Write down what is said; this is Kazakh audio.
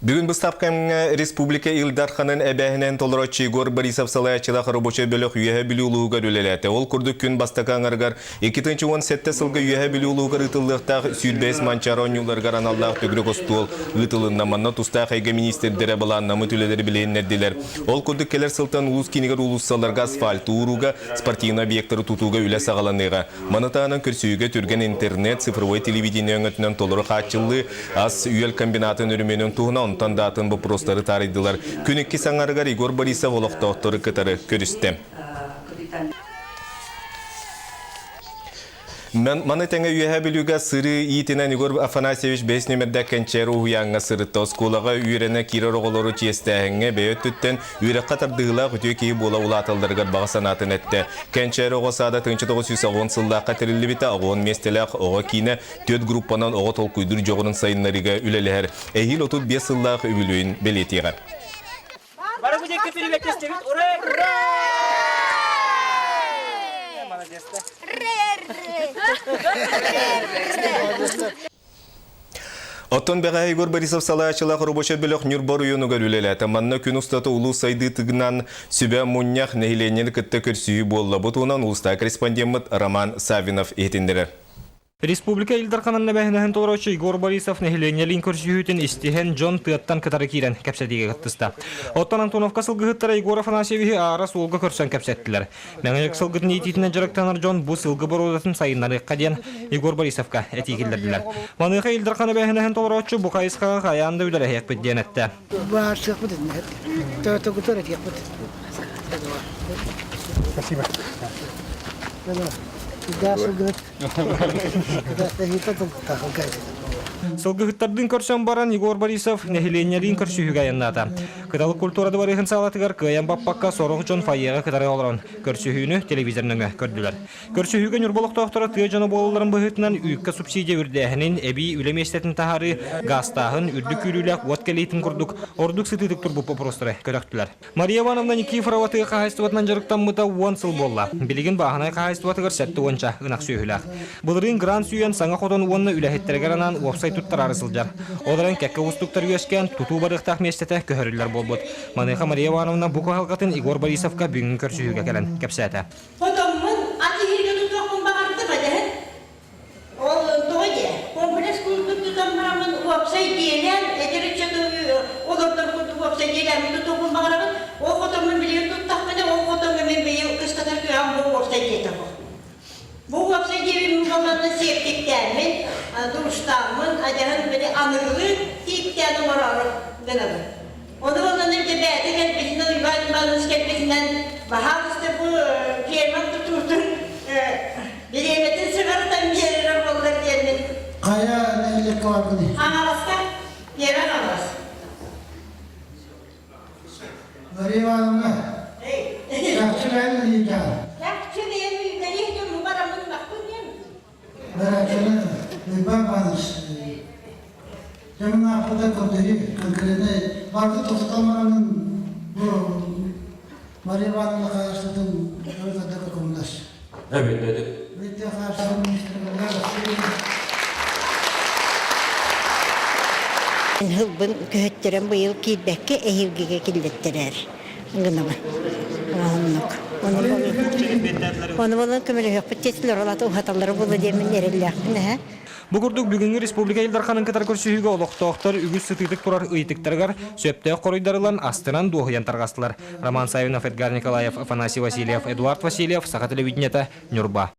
Бүгін бұстапқан Республика Илдарханын әбәхінен толырачы Игор Борисов салаячылақ рабоча бөлік үйәе білуілуғар өлеләті. Ол күрдік күн бастакан арғар 2017 сылғы үйәе білуілуғар ұтылықтақ сүйдбәс манчарон юларғар аналлақ түгірі қостуыл ұтылынна манна тұстақ әйгі министердері баланна мүтілелері білейін әдділер. Ол күрдік келер сылтан ұлыс кенігер ұлыссаларға асфальт ұруға, спортивна объекттары тұтуға үлі сағаланыға. Манытағынан көрсүйіге түрген интернет, цифровой телевидение өңітінен толыры қатчылы ас үйел комбинатын үріменің туғына онтан датын бұл простары таридылар. Күнікке саңарығар Игор Борисов олықтауқтары кітары көрісті. Маны тәңі үйәе білуге сыры иетінен Игор Афанасьевич 5 номерді кәнчәрі ұяңға сырытты. Осколаға үйеріне кирі роғылары честәңі бәйет түттен үйрі қатардығыла құтүй кейі бола ұлатылдырғыр бағасанатын әтті. Кәнчәрі оғысада 1910 сылда қатырылы біті ағуын местеләқ оға кейіне 4 группанан оға толқүйдыр жоғырын сайынларыға үлелер. Әйіл 35 сыллақ өбілуін белетеғі. Оттон бәға Игор Борисов салаячылақ рабоча бөлік нүрбар үйінуға үлеләті. Манна күн ұстаты ұлы сайды тұғынан сүбә мұннях нәйленен күтті көрсүйі болла. Бұтуынан ұлыста корреспондент Роман Савинов етіндірі. Республика Илдарханын бәхінәхін толыраушы Игор Борисов нәхиленелін көрсүйітін істеген Джон Тыаттан кітары кейрен кәпсәтеге қыттысты. Оттан Антоновка сылғыттары Игор Афанасьевичі ара солғы көрсен кәпсәттілер. Мәңілік сылғытын ететінен жарықтанар Джон бұл сылғы борудатын сайынлары қаден Игор Борисовка әтекелдерділер. Маныға Илдарханы бәхінәхін толыраучы бұқайысқаға қаянды үлері әйек ден әтті. Сылгыхыттардың көрсен баран Игор Борисов нәхиленелін көрсүйіға янната. Кыталы культурады барығын салатығар кыян баппаққа сорғы жон файеға кытары олырын. Көрсүйіні телевизорныңы көрділер. Көрсүйігі нүрболық тоқтары түйе жаны болыларын бұғытынан үйікке субсидия үрдәхінен әбі үлеместетін тахары гастағын үрдік үйлілік уаткелейтін күрдік ордық сытыдық тұрбы попростыры көріқтілер. Мария Ивановна Никифороватығы қағайстыватынан жарықтан мұта 10 сыл болла. Білігін бағынай қағайстыватығыр сәтті онша ұнақ сүйілік. Бұлырын гран сүйен саңа қотын онны үләхеттерігеранан туттар арысылжар. Оларын кәкке ұстықтар өскен тұту барықтақ местеті көхірілер болбуд. Маныға Мария Ивановна бұқы халқатын Игор Борисовқа бүгін көрсүйіге кәлін кәпсәті. Потомын атығырға тұтуақпын бағарды бәдән. Ол тоғыде. Комплекс күлгіттідан барамын уапсай дейелен, әдерітші олардан күлді уапсай дейелен тұтуақпын бағарабын. Ол потомын білген тұттақпыны, ол потомын мен бейі қыстатар күйам бұл уапсай дейті бұл. Бұл уапсай дейелен баланы септіктәмін, дұрыстамын, әдерін бәде анырғы типтәні орары гынады. Оны болғаныр де бәді кәлпесінен, үйбайын балыңыз кәлпесінен бағалысты бұл ферман тұтырдың береметін сығырдан берері болдар дермен. Қая нәйлекі бар бұны? Аңаласқа, бері аңалас. Мария Ивановна, жақсы бәлі дейді. Жақсы бәлі үйгәне тұрмы барамын бақпын дем. Бәрәкені үйбай бағыныш. Жамын ақылда көптері конкретне барды тоқтаманың бұл Мария Ивановна қағаштың өрдәді көмілдаш. Әбетті. Бетте қағаштың министрлігілер. Hılbın köhüttüren bu yıl kilbekke ehilgege killettirer. Gınama. Onu bolun kömürü yok. Bütçesiler olatı uhataları bulu demin nereliyakın. Бұғырдық бүгінгі Республика Илдарханын кітар көрсүйігі олықтауқтар үгіз сытыдық тұрар ұйтықтарғар сөптеу қоройдарылан астынан дуғиян тарғастылар. Роман Савинов, Эдгар Николаев, Афанасий Васильев, Эдуард Васильев, Сақа телевидениеті, Нюрба.